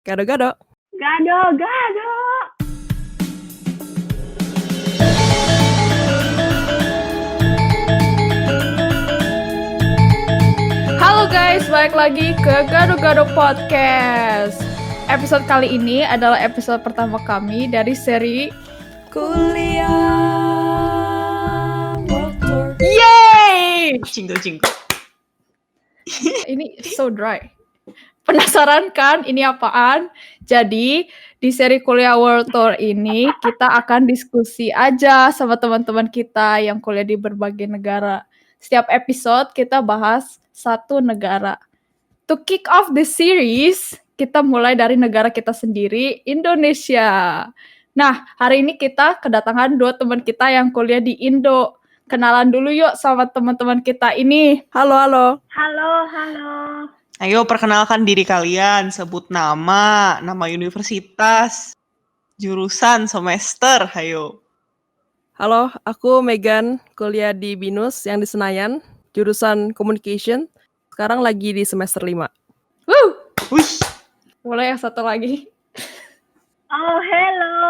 Gado-gado. Gado-gado. Halo guys, balik lagi ke Gado-Gado Podcast. Episode kali ini adalah episode pertama kami dari seri Kuliah World Tour. Yeay! Jingle. Ini so dry. Penasaran kan ini apaan? Jadi di seri Kuliah World Tour ini kita akan diskusi aja sama teman-teman kita yang kuliah di berbagai negara. Setiap episode kita bahas satu negara. To kick off the series, kita mulai dari negara kita sendiri, Indonesia. Nah, hari ini kita kedatangan dua teman kita yang kuliah di Indo. Kenalan dulu yuk sama teman-teman kita ini. Halo. Halo. Ayo perkenalkan diri kalian, sebut nama universitas, jurusan, semester, ayo. Halo, aku Megan, kuliah di BINUS yang di Senayan, jurusan Communication. Sekarang lagi di semester 5. Wih, Boleh yang satu lagi. Oh, hello.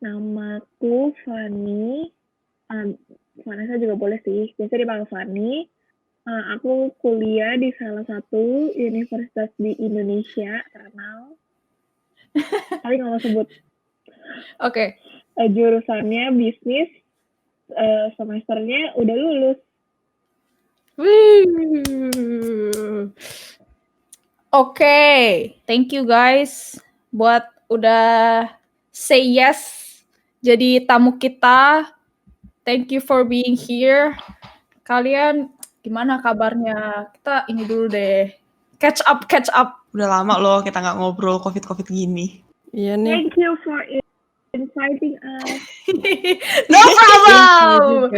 Namaku Fanny. Vanessa juga boleh sih. Biasa dipanggil Fanny. Aku kuliah di salah satu universitas di Indonesia, terkenal. Tapi nggak mau sebut. Oke. Jurusannya bisnis. Semesternya udah lulus. Oke, thank you guys buat udah say yes jadi tamu kita. Thank you for being here. Kalian gimana kabarnya? Kita ini dulu deh. Catch up. udah lama loh kita nggak ngobrol covid gini. Iya nih. Thank you for inviting us. No problem.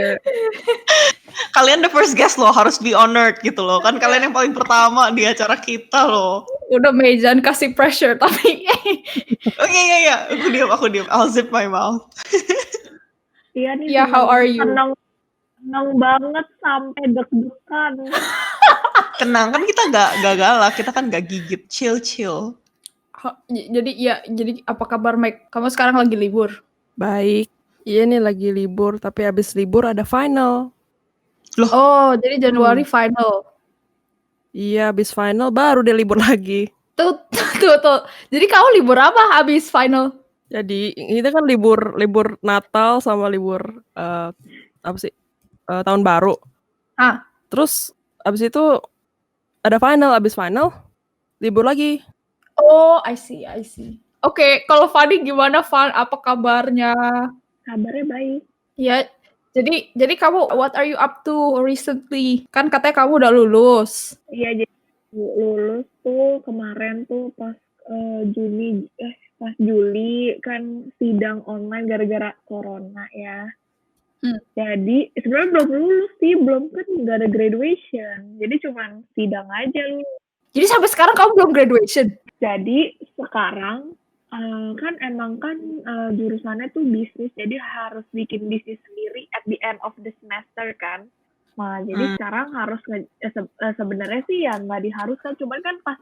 Kalian the first guest loh, harus be honored gitu loh. Kan kalian yang paling pertama di acara kita loh. Udah Mejan kasih pressure tapi Oke, ya. Aku diam. I'll zip my mouth. Iya nih. Yeah, how are you? Seneng banget sampai deg-degan. Tenang, kan kita nggak galak, kita kan nggak gigit, chill. Jadi apa kabar Mike? Kamu sekarang lagi libur? Baik. Iya nih lagi libur, tapi abis libur ada final. Loh, Oh, jadi Januari final. Iya, abis final baru dia libur lagi. Tuh. Jadi kamu libur apa habis final? Jadi itu kan libur Natal sama libur tahun baru. Terus abis itu ada final, abis final libur lagi. Oh, I see. Oke, kalau Fadi gimana, Fan? Apa kabarnya? Kabarnya baik. Ya, jadi kamu what are you up to recently? Kan katanya kamu udah lulus. Iya, jadi lulus tuh kemarin tuh pas Juli kan sidang online gara-gara corona ya. Jadi sebenarnya belum lulus sih, belum kan nggak ada graduation. Jadi cuman sidang aja lulus. Jadi sampai sekarang kamu belum graduation? Jadi sekarang kan emang kan jurusannya tuh bisnis, jadi harus bikin bisnis sendiri at the end of the semester kan. Nah, jadi sekarang harus sebenarnya sih ya nggak diharuskan, cuman kan pas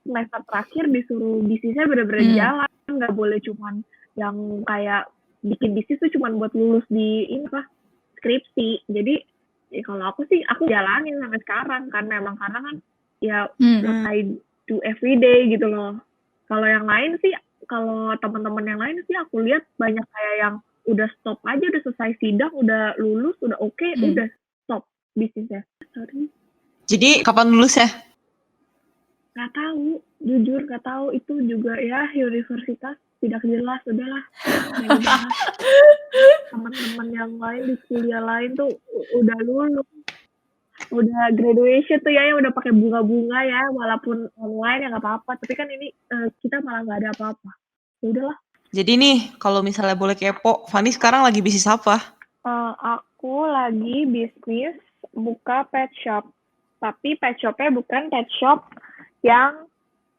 semester terakhir disuruh bisnisnya bener-bener jalan, nggak boleh cuman yang kayak bikin bisnis tuh cuman buat lulus di skripsi. Jadi ya kalau aku jalanin sampai sekarang kan, memang karena kan ya what I do every day gitu loh. Kalau yang lain sih, kalau teman-teman yang lain sih aku lihat banyak kayak yang udah stop aja, udah selesai sidang, udah lulus, udah oke, udah stop bisnisnya. Sorry. Jadi kapan lulus ya? Nggak tahu, jujur nggak tahu. Itu juga ya universitas tidak jelas, udahlah. Teman-teman yang lain di kuliah lain tuh udah lulus, udah graduation tuh ya, udah pakai bunga-bunga ya, walaupun online ya nggak apa-apa. Tapi kan ini kita malah nggak ada apa-apa. Ya udahlah. Jadi nih, kalau misalnya boleh kepo, Fanny sekarang lagi bisnis apa? Aku lagi bisnis buka pet shop. Tapi pet shopnya bukan pet shop yang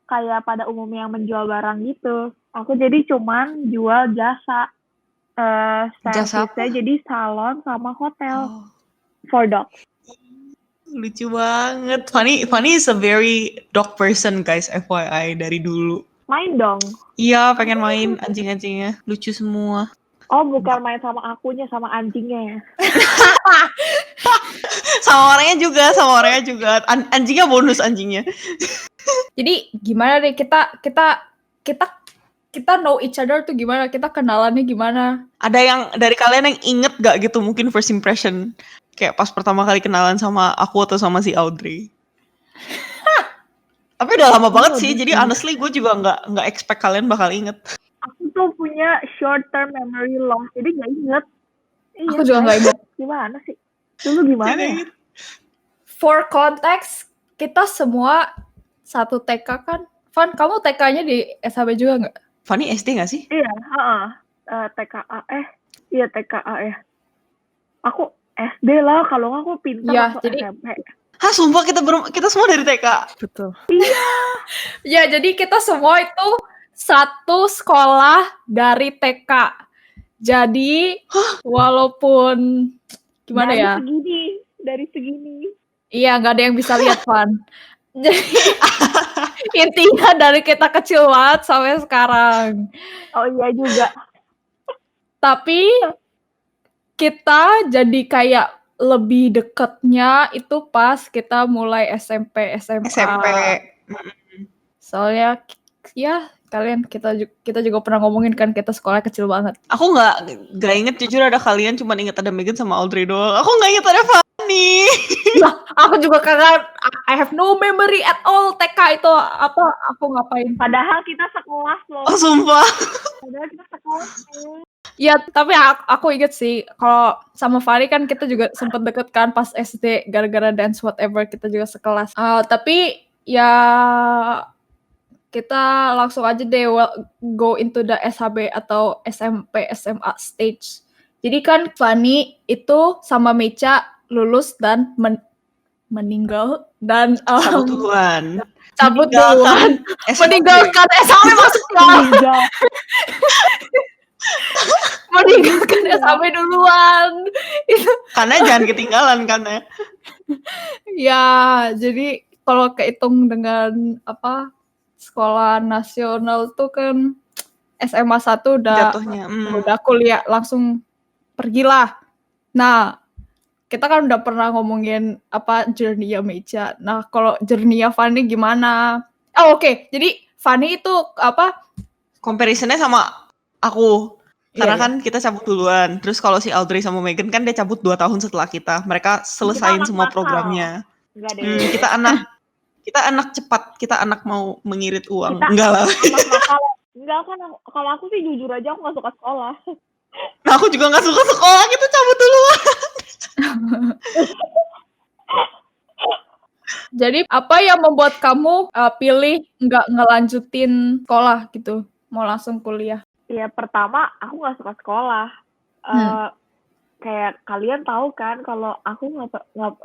kayak pada umumnya yang menjual barang gitu. Aku jadi cuman jual jasa. Servisnya jadi salon sama hotel for dogs. Lucu banget. Fanny is a very dog person guys, FYI dari dulu. Main dong. Iya, pengen main anjing-anjingnya. Lucu semua. Oh, bukan main sama akunya, sama anjingnya ya. Sama orangnya juga. Anjingnya bonus anjingnya. Jadi gimana deh kita know each other tuh gimana? Kita kenalannya gimana? Ada yang dari kalian yang inget gak gitu mungkin first impression? Kayak pas pertama kali kenalan sama aku atau sama si Audrey. Tapi udah lama banget sih, jadi honestly gue juga nggak expect kalian bakal inget. Aku tuh punya short term memory loss, jadi nggak inget. Iya, Aku juga nggak inget. Gimana sih? Dulu gimana ya? For context, kita semua satu TK kan? Van, kamu TK-nya di SHB juga nggak? Fanny SD nggak sih? Iya, TKA. Iya TKA ya. Aku SD lah, kalau nggak aku pintar Iya, masuk jadi- SMP. Hah, sumpah kita semua dari TK. Betul. Ya, jadi kita semua itu satu sekolah dari TK. Jadi, walaupun gimana ya? Dari segini. Iya, nggak ada yang bisa lihat, Van. Jadi, intinya dari kita kecil banget sampai sekarang. Oh iya juga. Tapi, kita jadi kayak lebih deketnya itu pas kita mulai SMP, SMA. SMP. Soalnya, ya kalian kita juga pernah ngomongin kan kita sekolah kecil banget. Aku nggak inget jujur ada kalian, cuman inget ada Megan sama Audrey doang. Aku nggak inget ada Fanny. Aku juga kagak, I have no memory at all TK itu apa aku ngapain. Padahal kita sekelas loh. Oh sumpah. Padahal kita sekelas. Ya, tapi aku inget sih kalau sama Fari kan kita juga sempet deket kan pas SD gara-gara dance whatever kita juga sekelas. Tapi ya kita langsung aja deh go into the SHB atau SMP SMA stage. Jadi kan Fanny itu sama Mecha lulus dan meninggal dan Cabut duluan. Meninggalkan SHB maksudnya. Meninggalkan SHB duluan. Itu Karena jangan ketinggalan kan ya. ya, jadi kalau kehitung dengan apa sekolah nasional tuh kan SMA 1 Jatuhnya. udah kuliah langsung pergilah. Nah, kita kan udah pernah ngomongin apa journey-nya Mecha. Nah, kalau journey-nya Fanny gimana? Oh, oke. Jadi Fanny itu apa? Comparisonnya sama aku. Karena Iya, kan kita cabut duluan. Terus kalau si Audrey sama Megan kan dia cabut 2 tahun setelah kita. Mereka selesain Kita semua anak programnya. Enggak deh. Kita anak cepat. Kita anak mau mengirit uang. Kita- Enggak lah. Enggak kan, kalau aku sih jujur aja aku nggak suka sekolah. Nah, aku juga nggak suka sekolah. Kita cabut duluan. Jadi apa yang membuat kamu pilih nggak ngelanjutin sekolah gitu, mau langsung kuliah? Ya pertama aku nggak suka sekolah. Kayak kalian tahu kan kalau aku nggak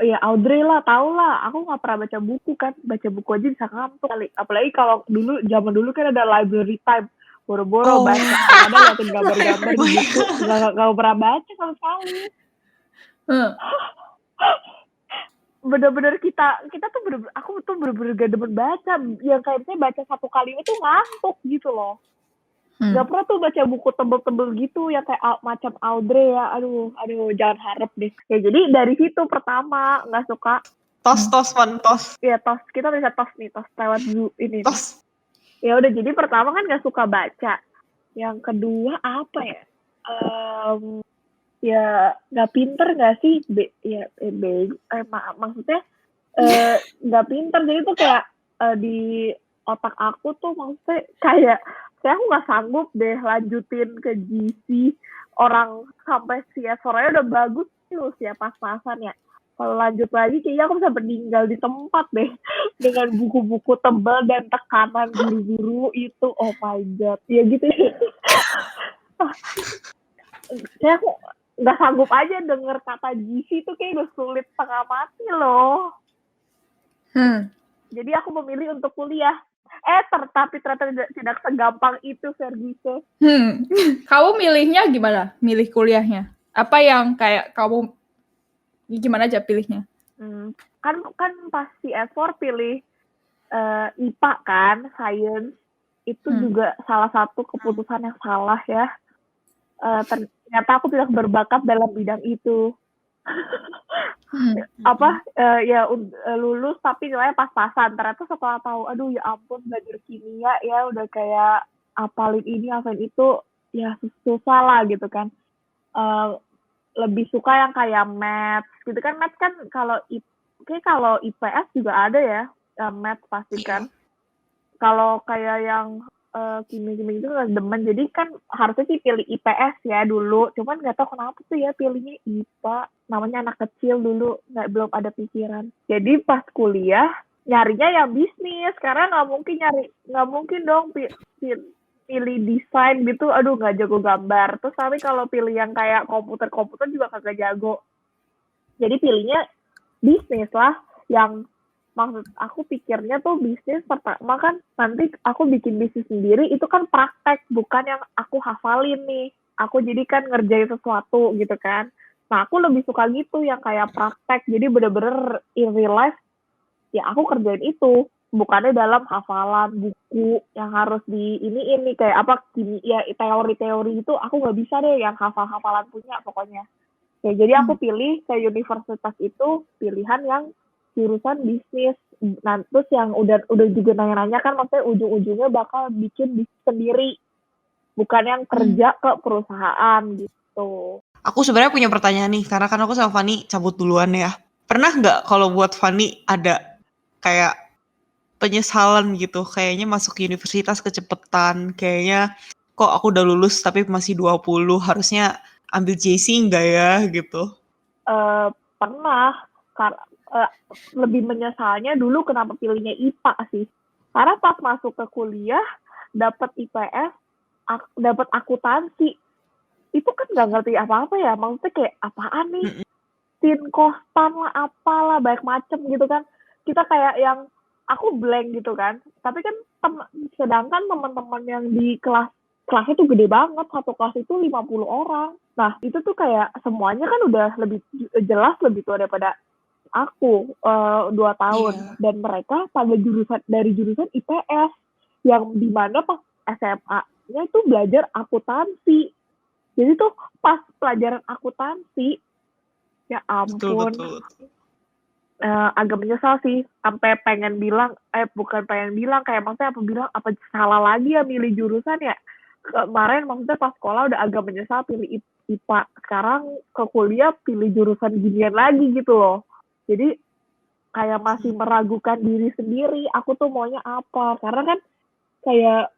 ya Audrey lah tahu lah aku nggak pernah baca buku kan, baca buku aja bisa ngantuk kali. Apalagi kalau zaman dulu kan ada library time, boro-boro baca, ada liatin gambar-gambar di buku, nggak pernah baca sama sekali. Bener-bener kita tuh aku tuh bener-bener gak demen baca, yang kayaknya baca satu kalimat tuh ngantuk gitu loh. Gak pernah tuh baca buku tebel-tebel gitu yang kayak macam Audrey ya, aduh jangan harap deh. Ya jadi dari situ pertama nggak suka. Tos, Ya tos, kita bisa tos lewat ini. tos. Ya udah, jadi pertama kan nggak suka baca. Yang kedua apa ya? Ya nggak pinter nggak sih? Maksudnya nggak pinter, jadi tuh kayak di otak aku tuh maksudnya kayak aku nggak sanggup deh lanjutin ke GC, orang sampai CS orangnya udah bagus tuh siap pas-pasan ya. Kalau lanjut lagi kayaknya aku bisa meninggal di tempat deh dengan buku-buku tebal dan tekanan guru-guru itu. Oh my god, ya gitu. Kayak aku nggak sanggup aja denger kata GC tuh kayak udah sulit setengah mati loh. Jadi aku memilih untuk kuliah. Tapi ternyata tidak segampang itu, Ferguson. Kamu milihnya gimana? Milih kuliahnya? Apa yang kayak kamu gimana aja pilihnya? Kan pas CS4 pilih IPA kan, science. itu juga salah satu keputusan yang salah ya. Ternyata aku tidak berbakat dalam bidang itu. Lulus tapi nilainya pas-pasan. Ternyata setelah tahu, aduh ya ampun belajar kimia ya udah kayak apalin ini, apalin itu, ya susah lah gitu kan. Lebih suka yang kayak maths gitu kan. Maths kan kalau IPS juga ada ya, maths pasti kan. Kalau kayak yang kimia-kimia itu nggak demen, jadi kan harusnya sih pilih IPS ya dulu, cuman nggak tahu kenapa tuh ya pilihnya IPA, namanya anak kecil dulu, belum ada pikiran. Jadi pas kuliah nyarinya yang bisnis, karena nggak mungkin dong pilih desain gitu, aduh nggak jago gambar. Terus tapi kalau pilih yang kayak komputer juga kagak jago. Jadi pilihnya bisnis lah, yang maksud aku pikirnya tuh bisnis pertama kan nanti aku bikin bisnis sendiri, itu kan praktek, bukan yang aku hafalin nih. Aku jadi kan ngerjain sesuatu gitu kan. Nah aku lebih suka gitu yang kayak praktek, jadi bener-bener in real life ya aku kerjain itu, bukannya dalam hafalan buku yang harus di ini kayak apa kimia teori-teori itu aku nggak bisa deh yang hafalan punya pokoknya. Ya jadi aku pilih ke universitas itu pilihan yang jurusan bisnis. Nah, terus yang udah juga nanya-nanya kan maksudnya ujung-ujungnya bakal bikin bisnis sendiri, bukan yang kerja ke perusahaan gitu. Aku sebenarnya punya pertanyaan nih, karena kan aku sama Fanny cabut duluan ya. Pernah nggak kalau buat Fanny ada kayak penyesalan gitu, kayaknya masuk universitas kecepetan, kayaknya kok aku udah lulus tapi masih 20, harusnya ambil JC enggak ya gitu? Pernah. Lebih menyesalnya dulu kenapa pilihnya IPA sih. Karena pas masuk ke kuliah dapat IPS, dapat akuntansi. Itu kan nggak ngerti apa-apa ya. Maksudnya kayak apaan nih? Sin kostan lah, apalah, banyak macem gitu kan. Kita kayak yang aku blank gitu kan. Tapi kan sedangkan teman-teman yang di kelasnya tuh gede banget. Satu kelas itu 50 orang. Nah, itu tuh kayak semuanya kan udah lebih jelas lebih tua daripada aku 2 tahun. Dan mereka pada dari jurusan IPS yang dimana pas SMA-nya itu belajar akuntansi. Jadi tuh pas pelajaran akuntansi ya ampun, betul. Agak menyesal sih, sampai pengen bilang bukan pengen bilang, kayak maksudnya apa salah lagi ya milih jurusan ya. Kemarin maksudnya pas sekolah udah agak menyesal pilih IPA, sekarang ke kuliah pilih jurusan ginian lagi gitu loh. Jadi kayak masih meragukan diri sendiri, aku tuh maunya apa, karena kan kayak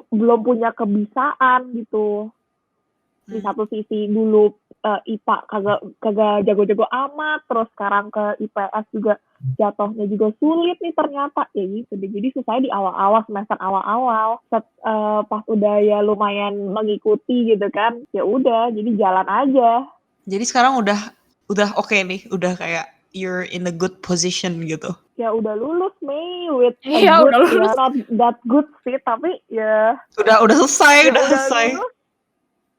belum punya kebiasaan gitu. Di satu sisi dulu IPA kagak jago-jago amat, terus sekarang ke IPS juga jatuhnya juga sulit nih ternyata ya gitu. Jadi susahnya di awal-awal, semester awal-awal. Pas udah ya lumayan mengikuti gitu kan, ya udah jadi jalan aja. Jadi sekarang udah oke nih, udah kayak you're in a good position gitu. Ya udah lulus Mei with udah lulus. Ya not that good sih, tapi ya udah selesai, ya lulus,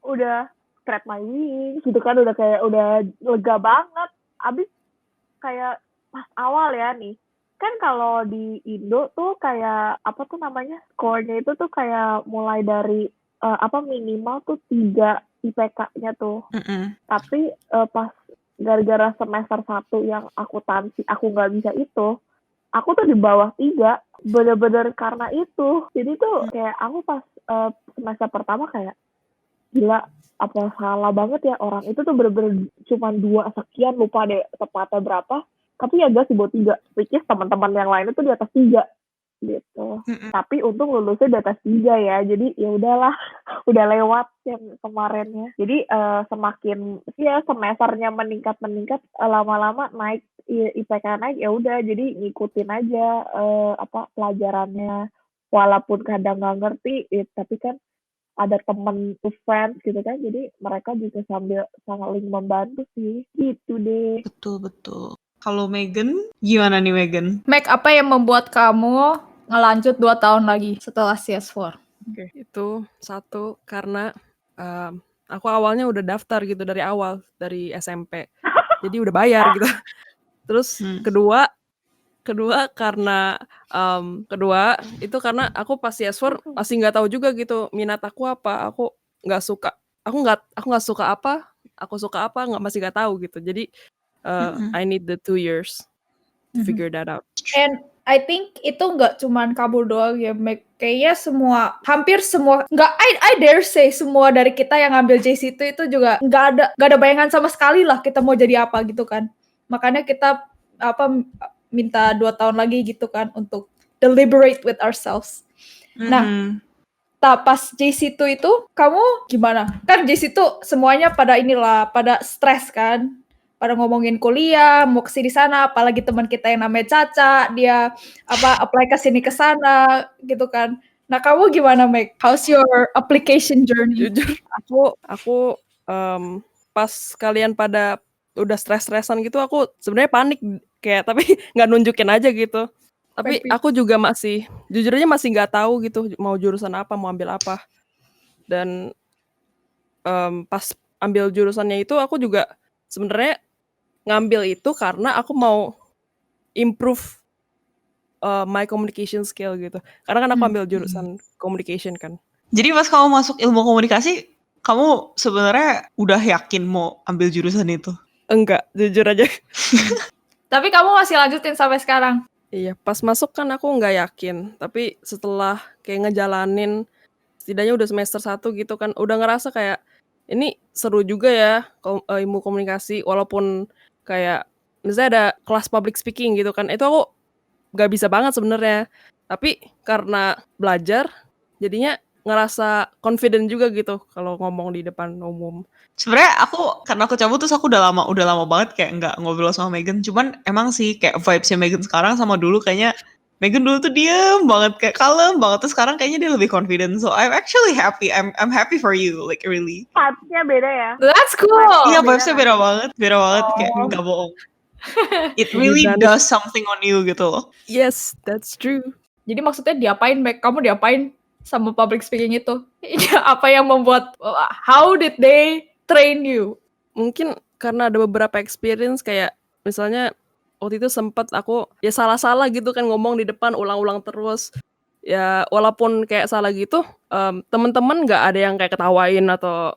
udah spread my wings gitu kan, udah kayak udah lega banget. Abis kayak pas awal ya nih, kan kalau di Indo tuh kayak apa tuh namanya, skornya itu tuh kayak mulai dari minimal tuh 3 IPK-nya tuh. Tapi pas gara-gara semester 1 yang akuntansi aku nggak bisa itu, aku tuh di bawah 3, bener-bener karena itu. Jadi tuh kayak aku pas semester pertama kayak gila, apa salah banget ya, orang itu tuh bener-bener cuma 2 sekian, lupa deh tepatnya berapa, tapi ya gak sih buat 3, which is teman-teman yang lain itu di atas 3 gitu. Tapi untung lulusnya di atas 3 ya, jadi ya udahlah, udah lewat yang kemarinnya. Jadi semakin ya semesternya meningkat, lama-lama naik, IPK naik, ya udah jadi ngikutin aja pelajarannya, walaupun kadang nggak ngerti, tapi kan ada temen friends gitu kan, jadi mereka juga sambil saling membantu sih, gitu deh. Betul. Kalau Megan, gimana nih Megan? Meg, apa yang membuat kamu ngelanjut 2 tahun lagi setelah CS4? Itu satu, karena aku awalnya udah daftar gitu dari awal, dari SMP. Jadi udah bayar gitu. Terus kedua, Kedua itu karena aku pas YesFor masih nggak tahu juga gitu minat aku apa. Aku nggak suka apa, aku suka apa masih nggak tahu gitu. Jadi I need the 2 years to figure that out. And I think itu nggak cuman kamu doang ya, Meg. Kayaknya hampir semua, I dare say semua dari kita yang ngambil JC itu juga nggak ada bayangan sama sekali lah kita mau jadi apa gitu kan. Makanya kita minta 2 tahun lagi gitu kan untuk deliberate with ourselves. Nah, pas JC itu kamu gimana? Kan JC itu semuanya pada stres kan, pada ngomongin kuliah, mau kesini sana, apalagi teman kita yang namanya Caca, dia apply ke sini ke sana gitu kan. Nah, kamu gimana, Meg? How's your application journey? Jujur aku pas kalian pada udah stres-stresan gitu, aku sebenarnya panik kayak tapi nggak nunjukin aja gitu. Tapi aku juga jujur aja masih nggak tahu gitu mau jurusan apa, mau ambil apa. Dan pas ambil jurusannya itu aku juga sebenarnya ngambil itu karena aku mau improve my communication skill gitu. Karena kan aku ambil jurusan communication kan. Jadi pas kamu masuk ilmu komunikasi, kamu sebenarnya udah yakin mau ambil jurusan itu? Enggak, jujur aja. Tapi kamu masih lanjutin sampai sekarang? Iya, pas masuk kan aku nggak yakin. Tapi setelah kayak ngejalanin, setidaknya udah semester 1 gitu kan, udah ngerasa kayak, ini seru juga ya ilmu komunikasi. Walaupun kayak, misalnya ada kelas public speaking gitu kan, itu aku nggak bisa banget sebenarnya. Tapi karena belajar, jadinya ngerasa confident juga gitu kalau ngomong di depan umum. Sebenarnya karena aku cabut terus aku udah lama banget kayak nggak ngobrol sama Megan. Cuman emang sih kayak vibes-nya Megan sekarang sama dulu kayaknya Megan dulu tuh diem banget, kayak kalem banget. Terus sekarang kayaknya dia lebih confident. So I'm actually happy. I'm happy for you, like really. Vibes-nya beda ya. That's cool. Iya, vibes-nya beda banget kayak nggak bohong. It really does something on you gitu loh. Yes, that's true. Jadi maksudnya diapain, Meg? Kamu diapain sama public speaking itu? Apa yang membuat, how did they train you? Mungkin karena ada beberapa experience kayak misalnya waktu itu sempat aku ya salah-salah gitu kan ngomong di depan ulang-ulang terus. Ya walaupun kayak salah gitu, teman-teman nggak ada yang kayak ketawain atau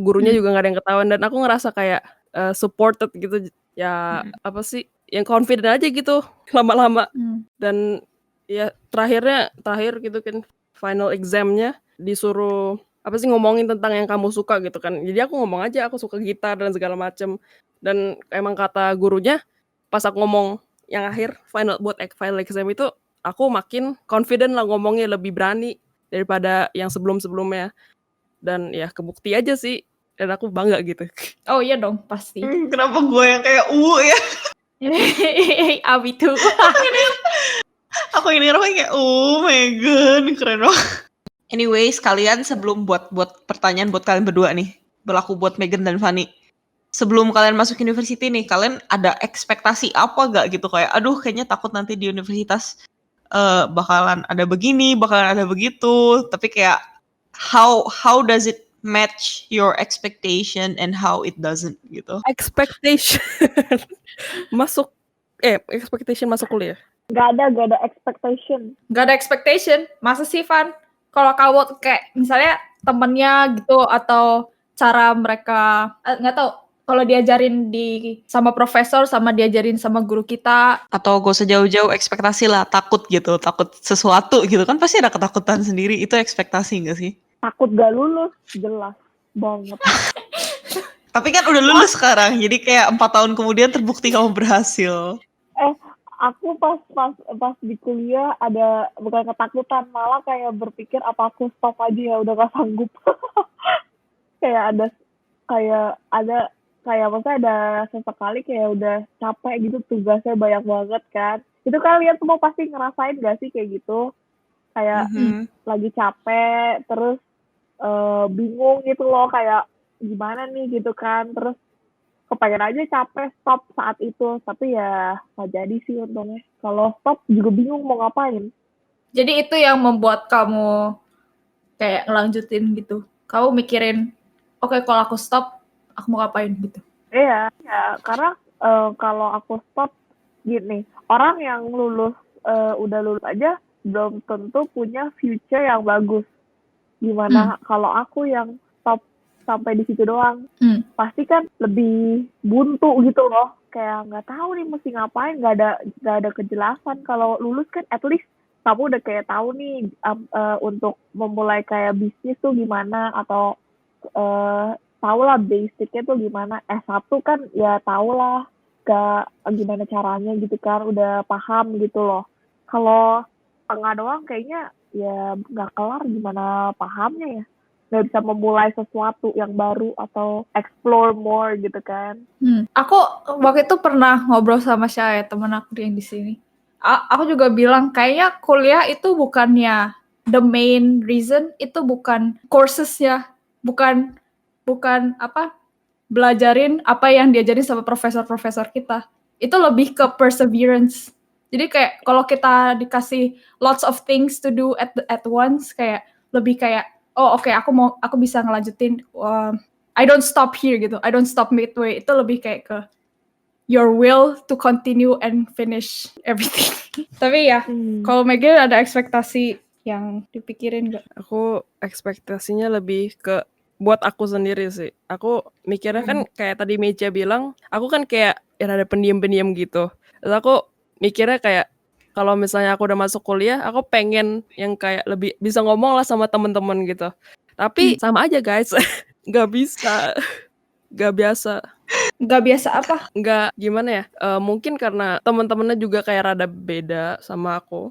gurunya juga nggak ada yang ketawain dan aku ngerasa kayak supported gitu. Ya yang confident aja gitu lama-lama. Dan ya terakhir gitu kan final examnya disuruh ngomongin tentang yang kamu suka gitu kan. Jadi aku ngomong aja aku suka gitar dan segala macem. Dan emang kata gurunya pas aku ngomong yang akhir final exam itu aku makin confident lah ngomongnya, lebih berani daripada yang sebelum-sebelumnya. Dan ya kebukti aja sih dan aku bangga gitu. Oh iya dong, pasti. Kenapa gue yang kayak ya? Abi tuh. Aku ini kayak Megan keren banget. Anyways, kalian sebelum buat pertanyaan buat kalian berdua nih, berlaku buat Megan dan Fanny. Sebelum kalian masuk university nih, kalian ada ekspektasi apa gak gitu kayak, aduh kayaknya takut nanti di universitas bakalan ada begini, bakalan ada begitu. Tapi kayak how does it match your expectation and how it doesn't gitu? Expectation expectation masuk kuliah. Gak ada expectation. Gak ada expectation. Masa sih, Van? Kalau kamu kayak misalnya temennya gitu atau cara mereka nggak tahu kalau diajarin sama profesor sama diajarin sama guru kita, atau gak usah jauh-jauh ekspektasi lah, takut sesuatu gitu kan pasti ada ketakutan sendiri. Itu ekspektasi nggak sih? Takut gak lulus, jelas banget. Tapi kan udah lulus sekarang, jadi kayak 4 tahun kemudian terbukti kamu berhasil. Aku pas di kuliah ada bukan ketakutan, malah kayak berpikir apa aku stop aja ya, udah gak sanggup. kayak maksudnya ada sesekali kayak udah capek gitu, tugasnya banyak banget kan. Itu kalian semua pasti ngerasain gak sih kayak gitu? Kayak lagi capek, terus bingung gitu loh, kayak gimana nih gitu kan. Terus kepengen aja capek stop saat itu, tapi ya nggak jadi sih untungnya. Kalau stop juga bingung mau ngapain. Jadi itu yang membuat kamu kayak ngelanjutin gitu. Kamu mikirin, oke, kalau aku stop, aku mau ngapain gitu. Iya, ya karena kalau aku stop gini, orang yang udah lulus aja belum tentu punya future yang bagus. Gimana kalau aku yang stop sampai di situ doang? Pasti kan lebih buntu gitu loh. Kayak nggak tahu nih mesti ngapain, nggak ada kejelasan. Kalau lulus kan at least kamu udah kayak tahu nih untuk memulai kayak bisnis tuh gimana, atau tahu lah basicnya tuh gimana. S1 kan ya tahu lah gimana caranya gitu kan, udah paham gitu loh. Kalau tengah doang kayaknya ya nggak kelar gimana pahamnya ya. Nggak bisa memulai sesuatu yang baru atau explore more gitu kan. Aku waktu itu pernah ngobrol sama Syah, teman aku yang di sini. Aku juga bilang kayaknya kuliah itu bukannya the main reason, itu bukan coursesnya, bukan apa belajarin apa yang diajarin sama profesor-profesor kita. Itu lebih ke perseverance. Jadi kayak kalau kita dikasih lots of things to do at once, kayak lebih kayak oke, aku bisa ngelanjutin, I don't stop here gitu. I don't stop midway. Itu lebih kayak ke your will to continue and finish everything. Tapi ya, kalau Megan ada ekspektasi yang dipikirin nggak? Aku ekspektasinya lebih ke buat aku sendiri sih. Aku mikirnya kan kayak tadi Meja bilang, aku kan kayak rada pendiam-pendiam gitu. Terus aku mikirnya kayak kalau misalnya aku udah masuk kuliah, aku pengen yang kayak lebih bisa ngomong lah sama temen-temen gitu. Tapi sama aja guys, nggak bisa, nggak biasa. Nggak biasa apa? Nggak, gimana ya, mungkin karena temen-temennya juga kayak rada beda sama aku,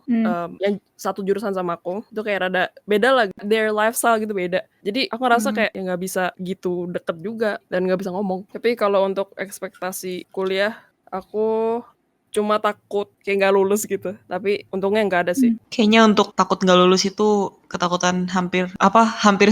yang satu jurusan sama aku, itu kayak rada beda lah, their lifestyle gitu beda. Jadi aku ngerasa kayak ya nggak bisa gitu deket juga dan nggak bisa ngomong. Tapi kalau untuk ekspektasi kuliah, aku cuma takut kayak nggak lulus gitu. Tapi untungnya nggak ada sih. Kayaknya untuk takut nggak lulus itu ketakutan hampir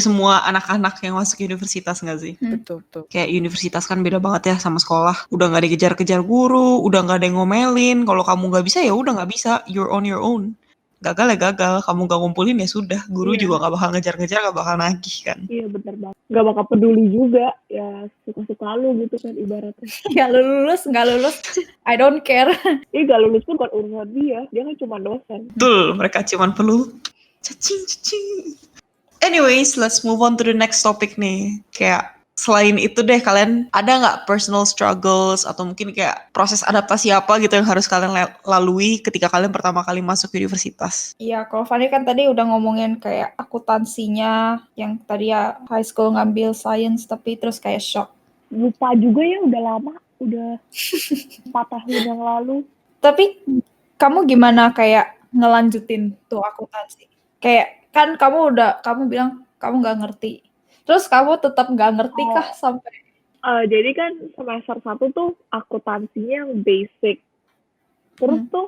semua anak-anak yang masuk universitas nggak sih? Betul. Kayak universitas kan beda banget ya sama sekolah. Udah nggak dikejar-kejar guru, udah nggak ada yang ngomelin. Kalau kamu nggak bisa ya udah nggak bisa. You're on your own. Gagal ya gagal. Kamu nggak ngumpulin ya sudah. Guru Iya. juga nggak bakal ngejar-ngejar, nggak bakal nagih kan. Iya bener banget. Nggak bakal peduli juga. Ya suka-suka lu gitu kan ibaratnya. Ya lulus, nggak lulus, I don't care. Nggak lulus pun bukan urusan dia. Dia kan cuma dosen. Betul, mereka cuma perlu cacing. Anyways, let's move on to the next topic nih. Kayak selain itu deh, kalian ada nggak personal struggles atau mungkin kayak proses adaptasi apa gitu yang harus kalian lalui ketika kalian pertama kali masuk universitas? Iya, kalau Fanny kan tadi udah ngomongin kayak akuntansinya, yang tadi ya high school ngambil science, tapi terus kayak shock. Lupa juga ya, udah lama. Udah 4 tahun yang lalu. Tapi kamu gimana kayak ngelanjutin tuh akuntansi? Kayak kan kamu bilang kamu nggak ngerti. Terus kamu tetap nggak ngerti kah sampai? Jadi kan semester 1 tuh akuntansinya yang basic. Terus tuh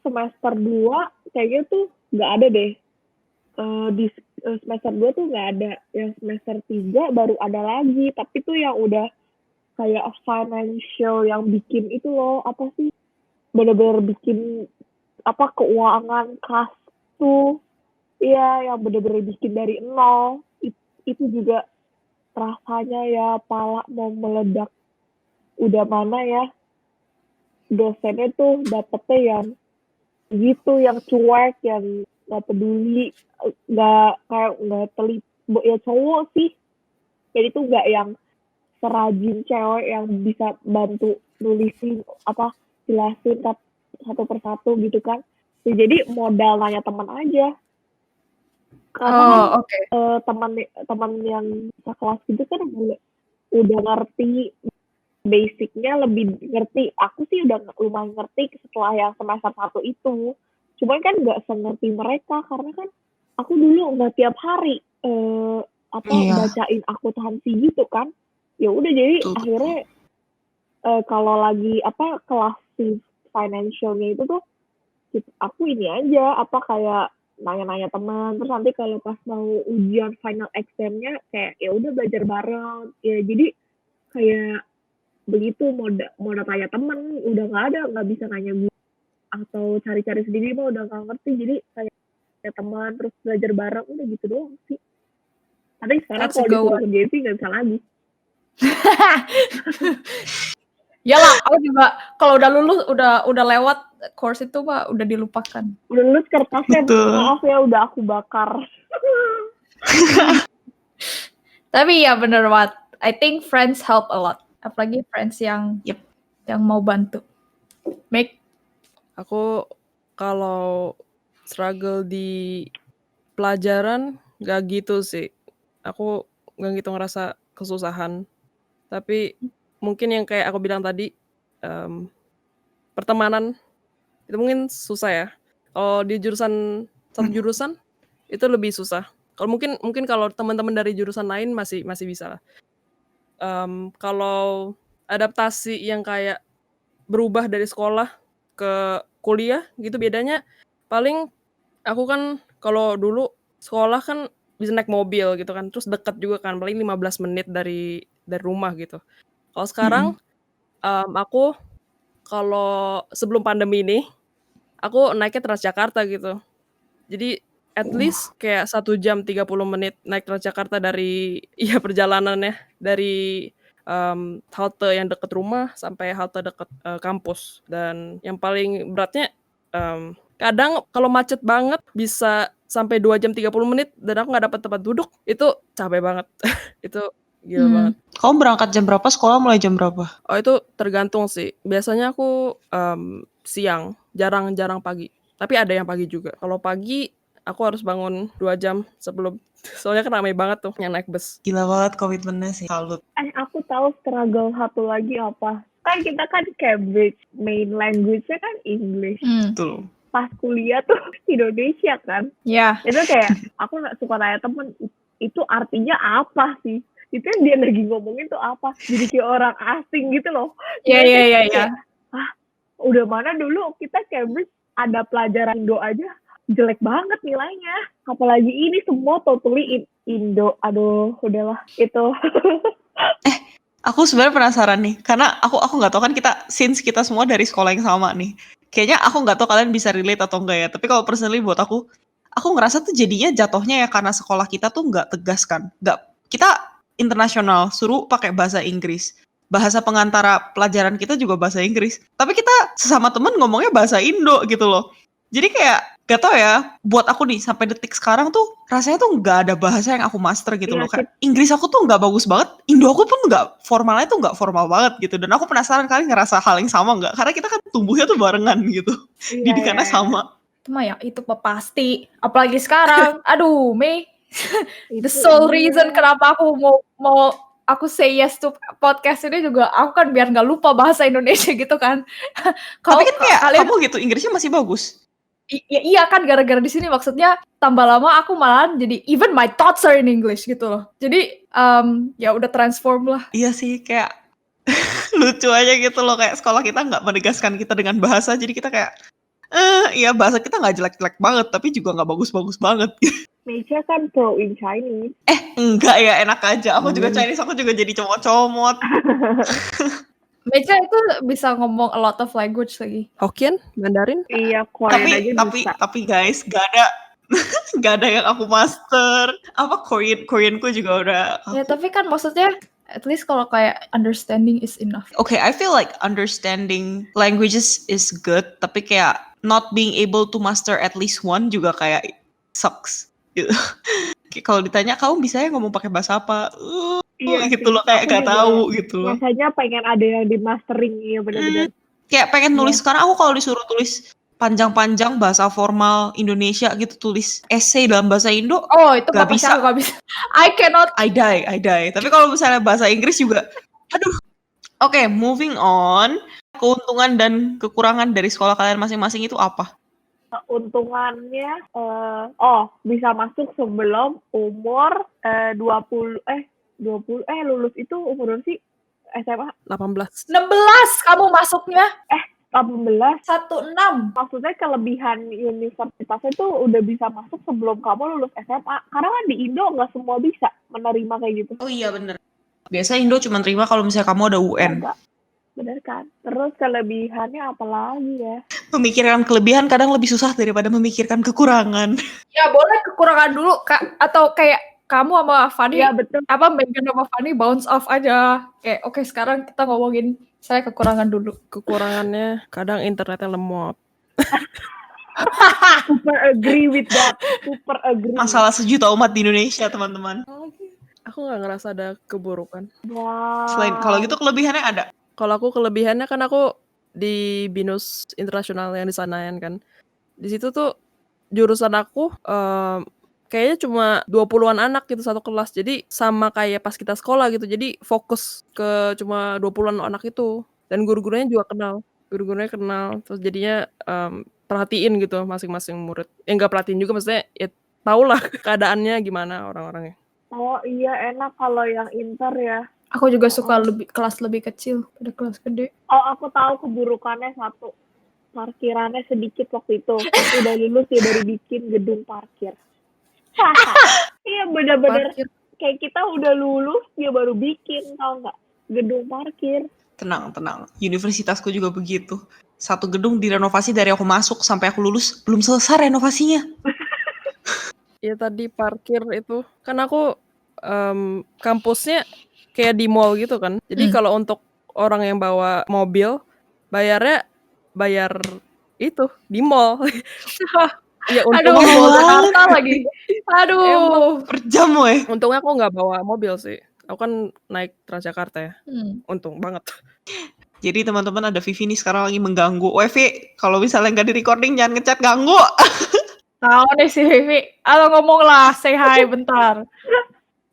semester 2 kayaknya tuh nggak ada deh. Di semester 2 tuh nggak ada. Yang semester 3 baru ada lagi. Tapi tuh yang udah kayak financial yang bikin itu loh. Apa sih? Bener-bener bikin keuangan kas tuh. Iya, yang bener-bener bikin dari nol. Itu juga rasanya ya pala mau meledak. Udah mana ya dosennya tuh dapetnya yang gitu, yang cuek, yang nggak peduli, nggak teliti ya cowok sih. Jadi tuh nggak yang serajin cewek yang bisa bantu nulisin jelasin satu persatu gitu kan. Ya, jadi modal nanya teman aja. Karena teman yang sekelas gitu kan udah ngerti basicnya, lebih ngerti. Aku sih udah lumayan ngerti setelah yang semester 1 itu. Cuman kan nggak sengerti mereka karena kan aku dulu nggak tiap hari bacain akuntansi gitu kan. Ya udah jadi akhirnya kalau lagi kelas financialnya itu tuh aku ini aja kayak nanya-nanya teman, terus nanti kalau pas mau ujian final examnya kayak ya udah belajar bareng ya, jadi kayak begitu mau tanya teman udah nggak bisa nanya gue atau cari-cari sendiri mah udah nggak ngerti, jadi kayak teman terus belajar bareng udah gitu doang sih. Tapi sekarang kalau disuruh kerja sih nggak bisa lagi. Yalah, aku juga kalau udah lulus, udah lewat course itu mah udah dilupakan. Udah lulus kertasnya, Betul. maaf ya udah aku bakar. Tapi ya bener banget. I think friends help a lot. Apalagi friends yang Yep. yang mau bantu. Make Aku kalau struggle di pelajaran nggak gitu sih. Aku nggak gitu ngerasa kesusahan. Tapi mungkin yang kayak aku bilang tadi, pertemanan itu mungkin susah ya. Kalau di satu jurusan itu lebih susah. Kalau mungkin kalau teman-teman dari jurusan lain masih bisa lah. Kalau adaptasi yang kayak berubah dari sekolah ke kuliah gitu bedanya paling aku kan kalau dulu sekolah kan bisa naik mobil gitu kan, terus deket juga kan, paling 15 menit dari rumah gitu. Kalau sekarang, aku kalau sebelum pandemi ini, aku naiknya Transjakarta gitu. Jadi at least kayak 1 jam 30 menit naik Transjakarta dari iya perjalanannya, dari, halte yang deket rumah sampai halte deket, kampus. Dan yang paling beratnya, kadang kalau macet banget bisa sampai 2 jam 30 menit dan aku nggak dapat tempat duduk, itu capek banget. Itu gila banget. Kamu berangkat jam berapa? Sekolah mulai jam berapa? Oh itu tergantung sih, biasanya aku, siang, jarang pagi, tapi ada yang pagi juga. Kalau pagi, aku harus bangun 2 jam sebelum soalnya kan ramai banget tuh yang naik bus. Gila banget komitmennya sih. Salut. Aku tahu struggle satu lagi apa. Kan kita kan Cambridge, main language-nya kan English. Betul. Pas kuliah tuh Indonesia kan. ya. Itu kayak aku nggak suka tanya temen, itu artinya apa sih? Itu yang dia lagi ngomongin tuh apa? Jadi kayak orang asing gitu loh. Iya. Udah mana dulu kita Cambridge ada pelajaran Indo aja jelek banget nilainya. Apalagi ini semua totally Indo. Aduh, udahlah itu. Aku sebenarnya penasaran nih, karena aku nggak tahu kan since kita semua dari sekolah yang sama nih. Kayaknya aku nggak tahu kalian bisa relate atau enggak ya. Tapi kalau personally buat aku ngerasa tuh jadinya jatuhnya ya karena sekolah kita tuh nggak tegas kan. Kita internasional, suruh pakai bahasa Inggris. Bahasa pengantara pelajaran kita juga bahasa Inggris. Tapi kita sesama temen ngomongnya bahasa Indo gitu loh. Jadi kayak gak tau ya, buat aku nih sampai detik sekarang tuh rasanya tuh nggak ada bahasa yang aku master gitu loh. Kayak Inggris aku tuh nggak bagus banget, Indo aku pun formalnya tuh nggak formal banget gitu. Dan aku penasaran kalian ngerasa hal yang sama nggak? Karena kita kan tumbuhnya tuh barengan gitu, didikannya sama. Cuma ya itu pasti. Apalagi sekarang, aduh Mei, the sole reason kenapa aku mau aku say yes to podcast ini juga aku kan biar nggak lupa bahasa Indonesia gitu kan. Tapi kan kayak kamu gitu Inggrisnya masih bagus. Iya kan gara-gara di sini maksudnya tambah lama aku malahan jadi even my thoughts are in English gitu loh. Jadi ya udah transform lah. Iya sih kayak lucu aja gitu loh, kayak sekolah kita nggak menegaskan kita dengan bahasa, jadi kita kayak iya bahasa kita nggak jelek-jelek banget tapi juga nggak bagus-bagus banget. Meja kan pro in Chinese. Enggak ya, enak aja. Aku juga Chinese, aku juga jadi comot-comot. Meja itu bisa ngomong a lot of language lagi. Hokkien, Mandarin. Iya, Korean aja bisa. Tapi guys, gak ada yang aku master. Apa Koreanku juga udah. Ya tapi kan maksudnya at least kalau kayak understanding is enough. Okay, I feel like understanding languages is good, tapi kayak not being able to master at least one juga kayak sucks. Gitu. Kalau ditanya kamu bisa ya ngomong pakai bahasa apa? Gitu loh, kayak gak tahu gitu loh. Biasanya pengen ada yang di mastering ya benar-benar. Kayak pengen nulis sekarang aku kalau disuruh tulis panjang-panjang bahasa formal Indonesia gitu, tulis essay dalam bahasa Indo. Oh, itu gak bisa. Gak bisa. I cannot. I die. Tapi kalau misalnya bahasa Inggris juga, aduh. Oke, moving on. Keuntungan dan kekurangan dari sekolah kalian masing-masing itu apa? Keuntungannya, bisa masuk sebelum umur 20, lulus itu umur berapa sih? SMA? 18. 16 kamu masuknya. 18. 16. Maksudnya kelebihan universitasnya tuh udah bisa masuk sebelum kamu lulus SMA. Karena kan di Indo nggak semua bisa menerima kayak gitu. Oh iya bener. Biasa Indo cuma terima kalau misalnya kamu ada UN. Enggak. Bener kan? Terus kelebihannya apa lagi ya? Memikirkan kelebihan kadang lebih susah daripada memikirkan kekurangan. Ya boleh kekurangan dulu Kak, atau kayak kamu sama Fanny, Iya betul. Megan sama Fanny bounce off aja. Kayak oke, sekarang kita ngomongin saya kekurangan dulu. Kekurangannya kadang internetnya lemot. Super agree with that. Super agree. Masalah sejuta umat di Indonesia, teman-teman. Aku nggak ngerasa ada keburukan. Wow. Selain kalau gitu kelebihannya ada. Kalau aku kelebihannya kan aku di BINUS Internasional yang di Senayan kan. Di situ tuh jurusan aku kayaknya cuma 20-an anak gitu satu kelas. Jadi sama kayak pas kita sekolah gitu. Jadi fokus ke cuma 20-an anak itu. Dan guru-gurunya juga kenal. Guru-gurunya kenal. Terus jadinya perhatiin gitu masing-masing murid. Nggak perhatiin juga, maksudnya ya tau lah keadaannya gimana orang-orangnya. Oh iya, enak kalau yang inter ya. Aku juga suka kelas lebih kecil pada kelas gede. Oh, aku tahu keburukannya satu. Parkirannya sedikit waktu itu. Udah lulus dia baru bikin gedung parkir. Iya, bener-bener Parkir. kayak kita udah lulus dia baru bikin, tau nggak? Gedung parkir. Tenang. Universitasku juga begitu. Satu gedung direnovasi dari aku masuk sampai aku lulus, belum selesai renovasinya. Ya tadi parkir itu, kan aku kampusnya kayak di mall gitu kan. Jadi kalau untuk orang yang bawa mobil, bayar itu di mall. Ya Aduh, untungnya mau Jakarta lagi. Aduh. Per jam weh. untungnya aku nggak bawa mobil sih. Aku kan naik Transjakarta ya. Untung banget. Jadi teman-teman, ada Vivi nih sekarang lagi mengganggu. Vivi, kalau misalnya nggak di recording jangan ngechat ganggu. Tahu deh si Vivi. Halo, ngomong lah, say hi bentar.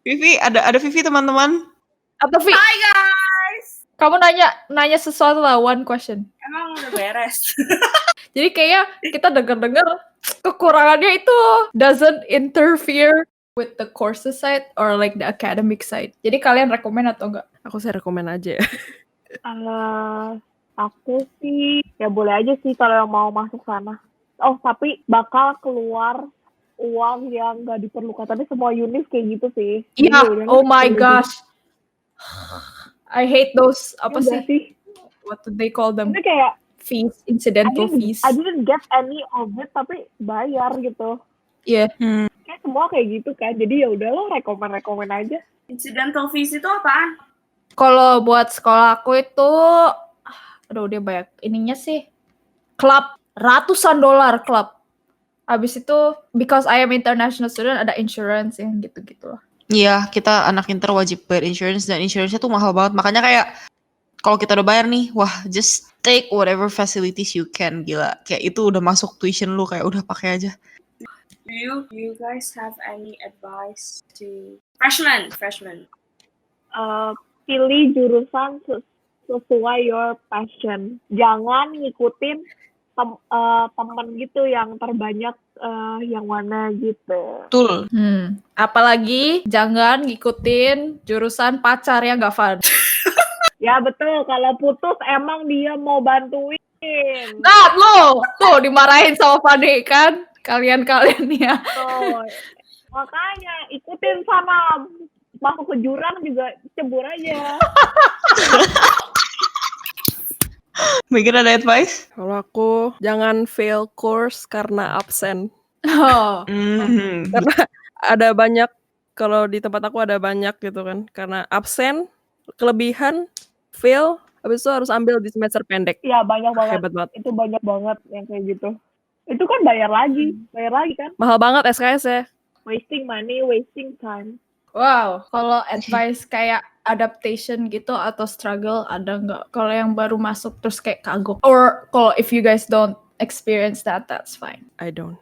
Vivi, ada Vivi teman-teman. Atau Vi, Hai guys. kamu nanya sesuatu lah, one question. Emang udah beres. Jadi kayaknya kita dengar kekurangannya itu doesn't interfere with the courses side or like the academic side. Jadi kalian rekomen atau enggak? Aku sih rekomen aja ya. Aku sih ya boleh aja sih kalau yang mau masuk sana. Oh, tapi bakal keluar uang yang nggak diperlukan. Tapi semua univ kayak gitu sih. Iya, Jadi, oh my udah gosh. I hate those, apa udah sih? What do they call them? Itu kayak Fees, incidental fees. I didn't get any of it, tapi bayar gitu. Iya. Kayak semua kayak gitu kan. Jadi ya udahlah, rekomen aja. Incidental fees itu apaan? Kalau buat sekolah aku itu, aduh dia banyak ininya sih. Club, ratusan dolar club. Habis itu, because I am international student, ada insurance yang gitu-gitu lah. Iya, kita anak inter wajib bayar insurance, dan insurance-nya tuh mahal banget. Makanya kayak kalau kita udah bayar nih, wah just take whatever facilities you can, gila. Kayak itu udah masuk tuition lu, kayak udah pakai aja. Do you guys have any advice to freshmen? Pilih jurusan sesuai your passion. Jangan ngikutin temen gitu yang terbanyak yang mana gitu. Betul. Apalagi jangan ngikutin jurusan pacar ya nggak Van? Ya betul, kalau putus emang dia mau bantuin. Nah, lo tuh dimarahin sama Fani kan? Kalian ya. Tuh. Makanya ikutin sana, masuk ke jurang juga cebur aja. Megan ada advice? Kalau aku jangan fail course karena absen. Oh. Karena ada banyak, kalau di tempat aku ada banyak gitu kan. Karena absen, kelebihan, fail, habis itu harus ambil di semester pendek. Iya banyak banget. Hebat banget. Itu banyak banget yang kayak gitu. Itu kan bayar lagi kan. Mahal banget SKS ya. Wasting money, wasting time. Wow, kalau advice kayak adaptation gitu atau struggle ada nggak? Kalau yang baru masuk terus kayak kagok. Or kalau if you guys don't experience that, that's fine. I don't.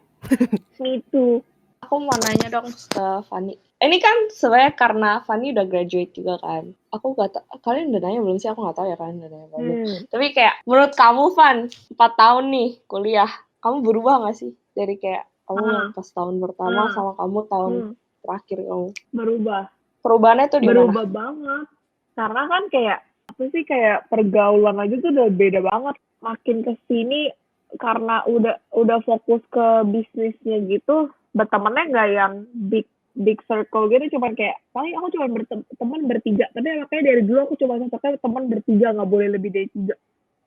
Me too. Aku mau nanya dong ke Fanny. Ini kan sebenarnya karena Fanny udah graduate juga kan. Aku nggak tahu, kalian udah nanya belum sih? Aku nggak tahu ya, kalian udah nanya belum. Tapi kayak menurut kamu Van, 4 tahun nih kuliah, kamu berubah nggak sih dari kayak kamu yang pas tahun pertama sama kamu tahun terakhir kamu? Berubah. Perubahannya tuh di mana? Berubah banget. Karena kan kayak apa sih, kayak pergaulan aja tuh udah beda banget. Makin kesini karena udah fokus ke bisnisnya gitu, bertemannya nggak yang big circle gitu, cuman kayak paling aku cuma berteman bertiga, tapi makanya dari dulu aku cuma cocoknya teman bertiga, nggak boleh lebih dari 3.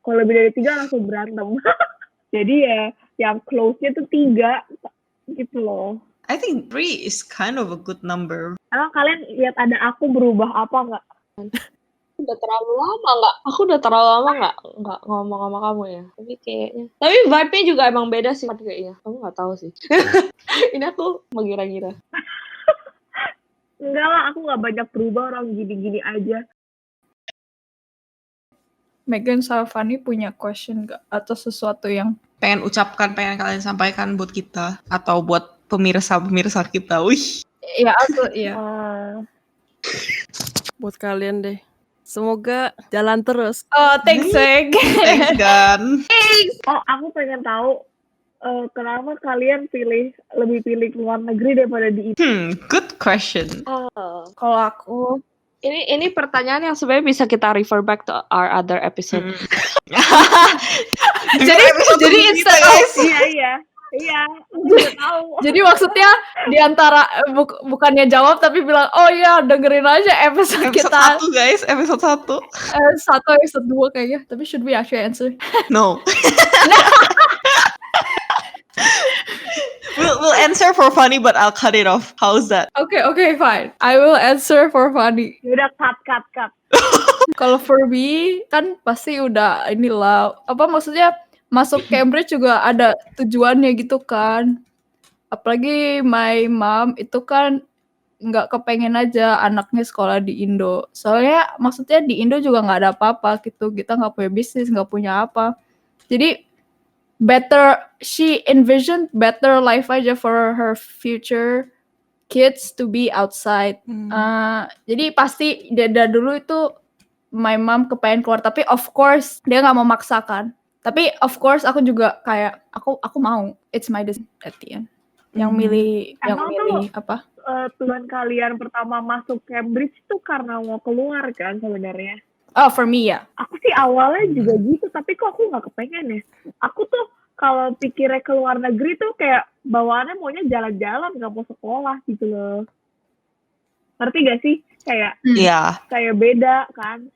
Kalau lebih dari 3 langsung berantem. Jadi ya yang close-nya tuh 3 gitu loh. I think 3 is kind of a good number. Emang kalian lihat ada aku berubah apa nggak? Udah terlalu lama nggak? Aku udah terlalu lama nggak ngomong sama kamu ya. Tapi kayaknya. Tapi vibe-nya juga emang beda sih kayaknya. Aku nggak tahu sih. Ini aku mengira-ngira. Enggak lah, aku nggak banyak berubah, orang gini-gini aja. Megan sama Fanny punya question nggak? Atau sesuatu yang Pengen kalian sampaikan buat kita atau buat pemirsa kita. Wih. ya aku iya. Buat kalian deh. Semoga jalan terus. Oh, thanks, Meg. Thanks, Gan. Oh, aku pengen tahu kenapa kalian lebih pilih keluar negeri daripada di Good question. Kalau aku Ini pertanyaan yang sebenarnya bisa kita refer back to our other episode. jadi instead of Iya, aku udah tahu. jadi maksudnya di antara bukannya jawab tapi bilang, "Oh iya, dengerin aja episode Episode kita." 1 guys, episode 1. 1 episode 2 kayaknya. Tapi should we actually answer? No. We'll answer for Fanny, but I'll cut it off. How's that? Okay, fine. I will answer for Fanny. Udah cut. Kalau for me kan pasti udah inilah, apa maksudnya masuk Cambridge juga ada tujuannya gitu kan. Apalagi my mom itu kan nggak kepengen aja anaknya sekolah di Indo. Soalnya maksudnya di Indo juga nggak ada apa-apa gitu. Kita nggak punya bisnis, nggak punya apa. Jadi she envisioned better life aja for her future kids to be outside. Jadi pasti dari dulu itu my mom kepengen keluar, tapi of course dia nggak memaksakan. Tapi of course aku juga kayak aku mau, it's my decision at the end. Yang milih apa? Tujuan kalian pertama masuk Cambridge tuh karena mau keluar kan sebenarnya. Oh, for me ya. Aku sih awalnya juga gitu, tapi kok aku nggak kepengen ya. Aku tuh kalau pikirnya keluar negeri tuh kayak bawaannya maunya jalan-jalan, nggak mau sekolah gitu loh. Ngerti gak sih? Kayak kayak beda kan.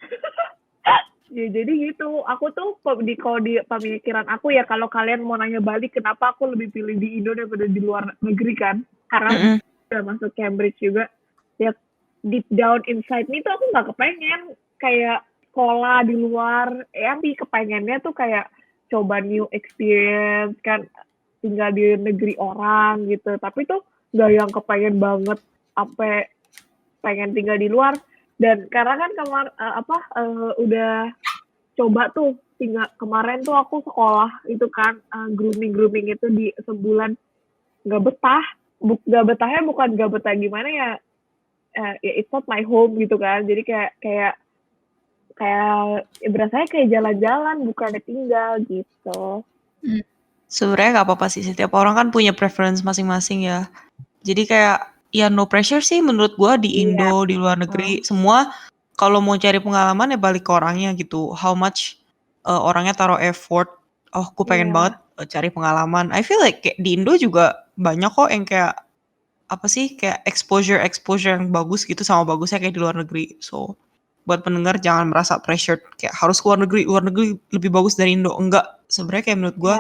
Ya, jadi gitu. Aku tuh kalau di pemikiran aku ya, kalau kalian mau nanya balik kenapa aku lebih pilih di Indo daripada di luar negeri kan? Karena udah masuk Cambridge juga. Ya deep down inside me tuh aku nggak kepengen kayak sekolah di luar. Tapi kepengennya tuh kayak coba new experience kan, tinggal di negeri orang gitu. Tapi tuh nggak yang kepengen banget apa pengen tinggal di luar. Dan karena kan udah coba tuh kemarin tuh aku sekolah itu kan grooming itu di sebulan nggak betah. Nggak betahnya bukan nggak betah gimana ya, it's not my home gitu kan. Jadi kayak berasanya kayak jalan-jalan bukan tinggal gitu. Sebenarnya nggak apa-apa sih, setiap orang kan punya preference masing-masing ya. Jadi kayak ya no pressure sih menurut gua di Indo, di luar negeri, semua kalau mau cari pengalaman ya balik ke orangnya gitu. How much orangnya taruh effort. Oh, aku pengen banget cari pengalaman. I feel like kayak di Indo juga banyak kok yang kayak apa sih, kayak exposure yang bagus gitu, sama bagusnya kayak di luar negeri. So buat pendengar jangan merasa pressured kayak harus luar negeri lebih bagus dari Indo. Enggak, sebenarnya kayak menurut gua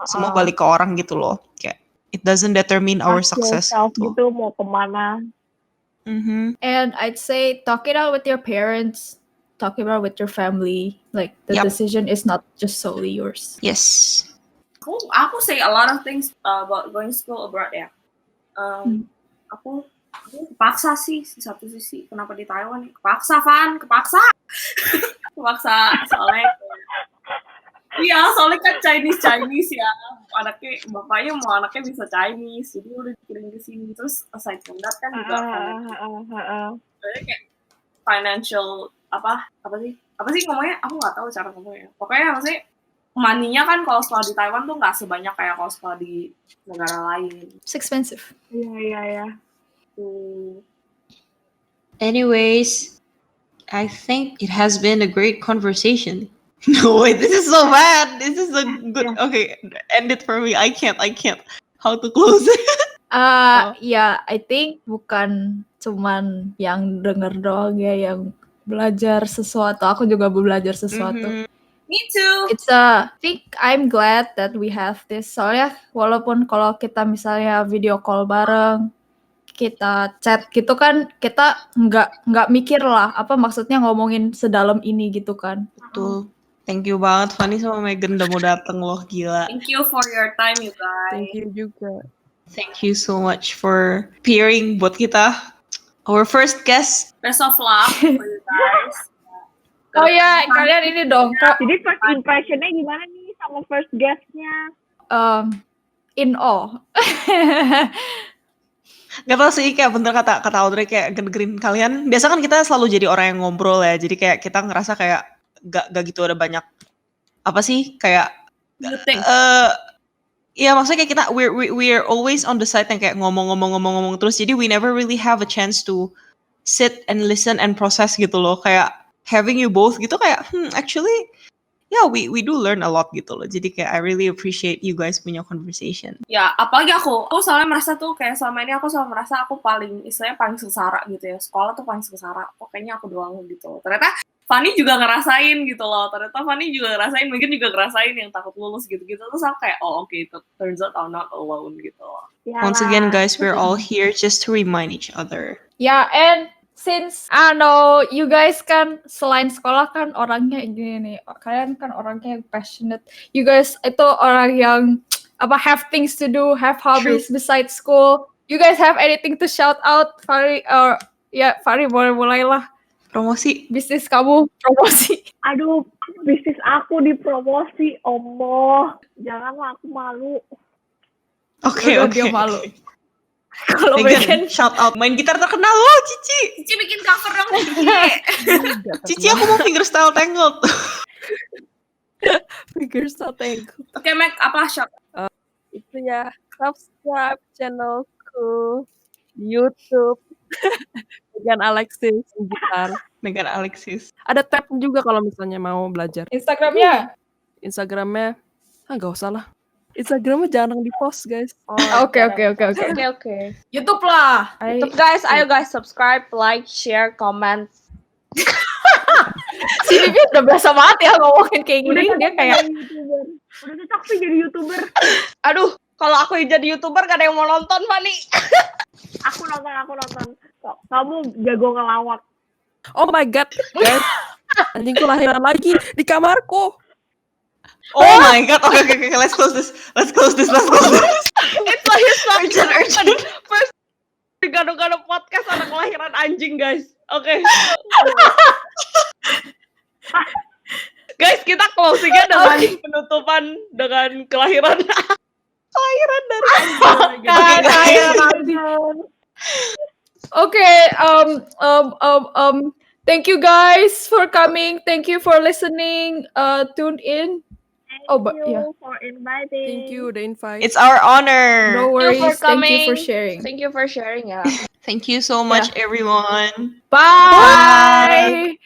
semua balik ke orang gitu loh. Kayak it doesn't determine our success gitu mau kemana. And I'd say talk it out with your parents, talk it out with your family. Like the decision is not just solely yours. Yes. Aku say a lot of things about going school abroad ya. Aku kepaksa sih di satu sisi. Kenapa di Taiwan nih? Kepaksa soalnya. Iya, soalnya kan Chinese ya. Bapaknya mau anaknya bisa Chinese, jadi udah dikirim ke sini. Terus aside from that kan juga kayak financial apa sih ngomongnya? Aku nggak tahu cara ngomongnya. Pokoknya maksudnya money-nya kan kalau sekolah di Taiwan tuh nggak sebanyak kayak kalau sekolah di negara lain. It's expensive. Iya. Anyways, I think it has been a great conversation. No, wait, this is so bad. This is a good. Okay, end it for me. I can't. How to close it? Ya, I think bukan cuman yang denger doang ya yang belajar sesuatu. Aku juga belajar sesuatu. Me too. I'm glad that we have this. Soalnya walaupun kalau kita misalnya video call bareng, kita chat gitu kan, kita nggak mikir lah apa maksudnya ngomongin sedalam ini gitu kan. Betul. Thank you banget Fanny sama Megan udah mau dateng loh, gila. Thank you for your time, you guys. Thank you juga. Thank you so much for appearing buat kita. Our first guest. Best of luck for you guys. Oh ya, kalian ini dong, Kak. Jadi first impressionnya gimana nih sama first guestnya? In awe. Gak tau sih, kayak bener kata Audrey, kayak dengerin kalian. Biasa kan kita selalu jadi orang yang ngobrol ya, jadi kayak kita ngerasa kayak gak gitu ada banyak apa sih kayak Good thing. ya maksudnya kayak kita we're always on the side yang kayak ngomong terus, jadi we never really have a chance to sit and listen and process gitu loh. Kayak having you both gitu kayak actually yeah, we do learn a lot gitu loh. Jadi kayak I really appreciate you guys punya conversation. Ya, apalagi aku soalnya merasa tuh kayak selama ini aku selalu merasa aku paling istilahnya paling sengsara gitu ya. Sekolah tuh paling sengsara. Kok kayaknya aku doang gitu. Ternyata Fanny juga ngerasain gitu loh. Ternyata Fanny juga ngerasain, Megan juga ngerasain yang takut lulus gitu-gitu. Terus aku kayak, oh oke, turns out I'm not alone gitu loh. Once again guys, we're all here just to remind each other. Ya, and since I know you guys kan selain sekolah kan orangnya gini nih, kalian kan orangnya yang passionate. You guys itu orang yang have things to do, have hobbies besides school. You guys have anything to shout out, Fari? Fari boleh mulailah. Promosi. Bisnis kamu, promosi. Aduh, bisnis aku dipromosi, Allah. Janganlah, aku malu. Oke. Dia malu. Kalau Megan, Megan shout out. Main gitar terkenal loh, Cici. Cici bikin cover dong, Cici. Cici, aku mau fingerstyle tangled. Fingerstyle tangled. Oke, Meg, apa shop? Itu ya, subscribe channelku di YouTube. Megan Alexis gitar. Megan Alexis. Ada tab juga kalau misalnya mau belajar. Instagramnya. Instagramnya, nggak usah lah. Instagramnya jarang di post guys. Oke. Oke. YouTube lah. YouTube guys, ayo guys subscribe, like, share, comment. Si Bibi udah biasa banget ya ngomongin kayak gini. Dia kayak, YouTuber. Udah cocok sih jadi YouTuber. Aduh, kalau aku jadi YouTuber gak ada yang mau nonton, Fanny. Aku nonton. Kamu jago ngelawak. Oh my god, guys. Anjingku lahiran lagi di kamarku. Oh my god. Okay. Let's close this. It's like Urgent. First Gado-gado podcast anak kelahiran anjing, guys. Oke. Guys, kita closingnya dengan penutupan dengan kelahiran dari anjing. Okay, thank you guys for coming. Thank you for listening. Tune in. Thank you for inviting. Thank you the invite. It's our honor. No worries. for Thank you coming. for sharing. Thank you for sharing ya. Thank you so much, everyone. Bye.